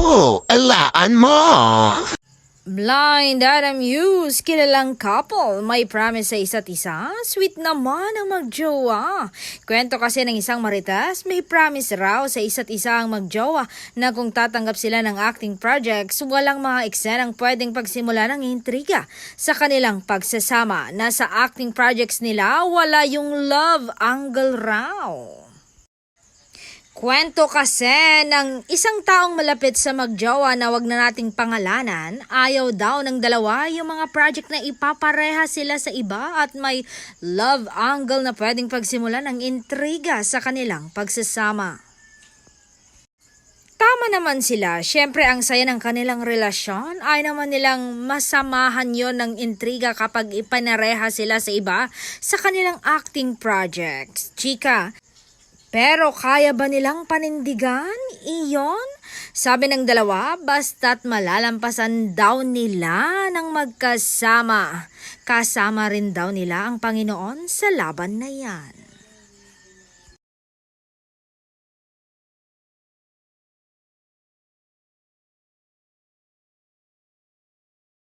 Naku, alaan mo! Blind Adam Hughes, kilalang couple, may promise sa isa't isa? Sweet naman ang magjowa. Kwento kasi ng isang maritas, may promise raw sa isa't isa ang magjowa na kung tatanggap sila ng acting projects, walang mga eksenang pwedeng pagsimula ng intriga sa kanilang pagsasama. Nasa acting projects nila, wala yung love angle raw. Kwento kasi ng isang taong malapit sa magjowa na wag na nating pangalanan, ayaw daw ng dalawa yung mga project na ipapareha sila sa iba at may love angle na pwedeng pagsimulan ng intriga sa kanilang pagsasama. Tama naman sila, syempre ang saya ng kanilang relasyon ay naman nilang masamahan yon ng intriga kapag ipanareha sila sa iba sa kanilang acting projects. Chika, pero kaya ba nilang panindigan iyon? Sabi ng dalawa, basta't malalampasan daw nila ng magkasama. Kasama rin daw nila ang Panginoon sa laban na yan.